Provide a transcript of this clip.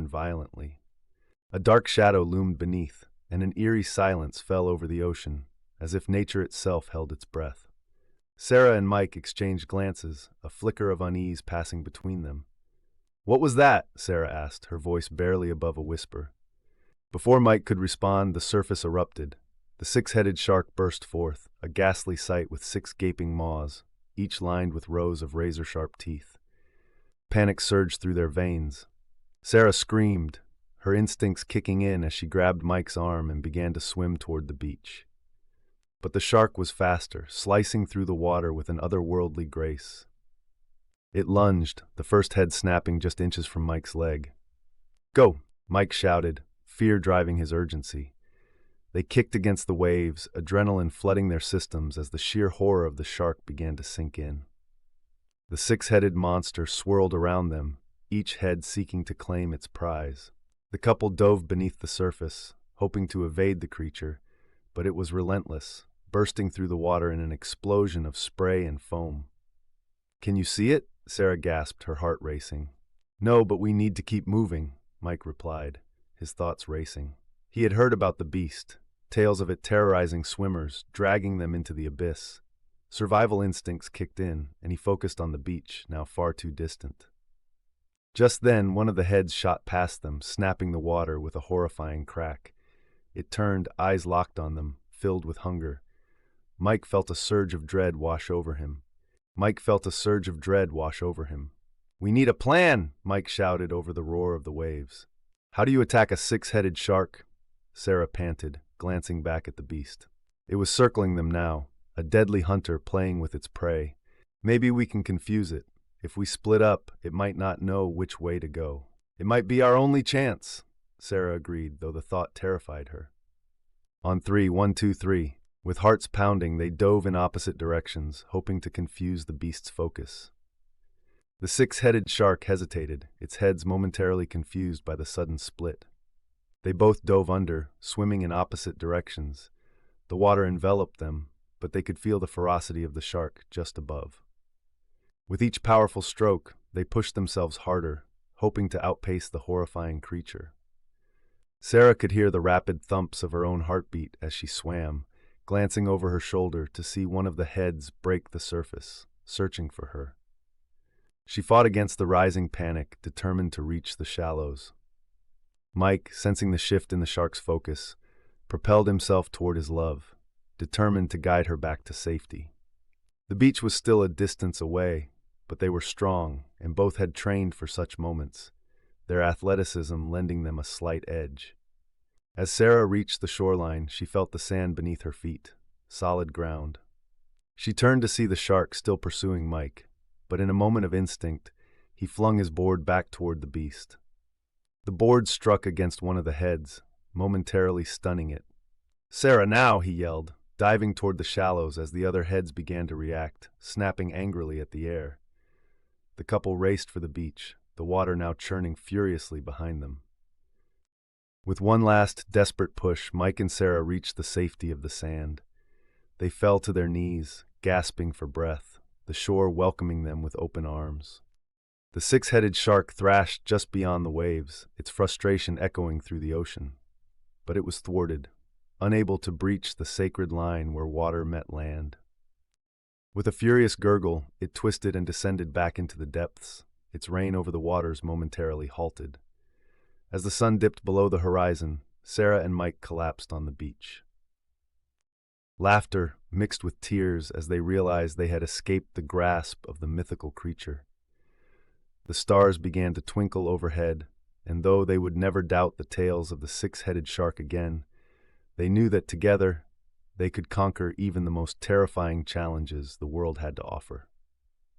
violently. A dark shadow loomed beneath, and an eerie silence fell over the ocean, as if nature itself held its breath. Sarah and Mike exchanged glances, a flicker of unease passing between them. "What was that?" Sarah asked, her voice barely above a whisper. Before Mike could respond, the surface erupted. The six-headed shark burst forth, a ghastly sight with 6 gaping maws, each lined with rows of razor-sharp teeth. Panic surged through their veins. Sarah screamed, her instincts kicking in as she grabbed Mike's arm and began to swim toward the beach. But the shark was faster, slicing through the water with an otherworldly grace. It lunged, the first head snapping just inches from Mike's leg. "Go!" Mike shouted, fear driving his urgency. They kicked against the waves, adrenaline flooding their systems as the sheer horror of the shark began to sink in. The 6-headed monster swirled around them, each head seeking to claim its prize. The couple dove beneath the surface, hoping to evade the creature, but it was relentless, bursting through the water in an explosion of spray and foam. "Can you see it?" Sarah gasped, her heart racing. "No, but we need to keep moving," Mike replied, his thoughts racing. He had heard about the beast, tales of it terrorizing swimmers, dragging them into the abyss. Survival instincts kicked in, and he focused on the beach, now far too distant. Just then, one of the heads shot past them, snapping the water with a horrifying crack. It turned, eyes locked on them, filled with hunger. Mike felt a surge of dread wash over him. "We need a plan!" Mike shouted over the roar of the waves. "How do you attack a 6-headed shark?" Sarah panted, glancing back at the beast. It was circling them now, a deadly hunter playing with its prey. "Maybe we can confuse it. If we split up, it might not know which way to go." "It might be our only chance," Sarah agreed, though the thought terrified her. On 3, 1, 2, 3. With hearts pounding, they dove in opposite directions, hoping to confuse the beast's focus. The 6-headed shark hesitated, its heads momentarily confused by the sudden split. They both dove under, swimming in opposite directions. The water enveloped them, but they could feel the ferocity of the shark just above. With each powerful stroke, they pushed themselves harder, hoping to outpace the horrifying creature. Sarah could hear the rapid thumps of her own heartbeat as she swam, glancing over her shoulder to see one of the heads break the surface, searching for her. She fought against the rising panic, determined to reach the shallows. Mike, sensing the shift in the shark's focus, propelled himself toward his love, determined to guide her back to safety. The beach was still a distance away, but they were strong, and both had trained for such moments, their athleticism lending them a slight edge. As Sarah reached the shoreline, she felt the sand beneath her feet, solid ground. She turned to see the shark still pursuing Mike, but in a moment of instinct, he flung his board back toward the beast. The board struck against one of the heads, momentarily stunning it. "Sarah, now!" he yelled, diving toward the shallows as the other heads began to react, snapping angrily at the air. The couple raced for the beach, the water now churning furiously behind them. With one last, desperate push, Mike and Sarah reached the safety of the sand. They fell to their knees, gasping for breath, the shore welcoming them with open arms. The 6-headed shark thrashed just beyond the waves, its frustration echoing through the ocean. But it was thwarted, unable to breach the sacred line where water met land. With a furious gurgle, it twisted and descended back into the depths, its reign over the waters momentarily halted. As the sun dipped below the horizon, Sarah and Mike collapsed on the beach. Laughter mixed with tears as they realized they had escaped the grasp of the mythical creature. The stars began to twinkle overhead, and though they would never doubt the tales of the 6-headed shark again, they knew that together they could conquer even the most terrifying challenges the world had to offer.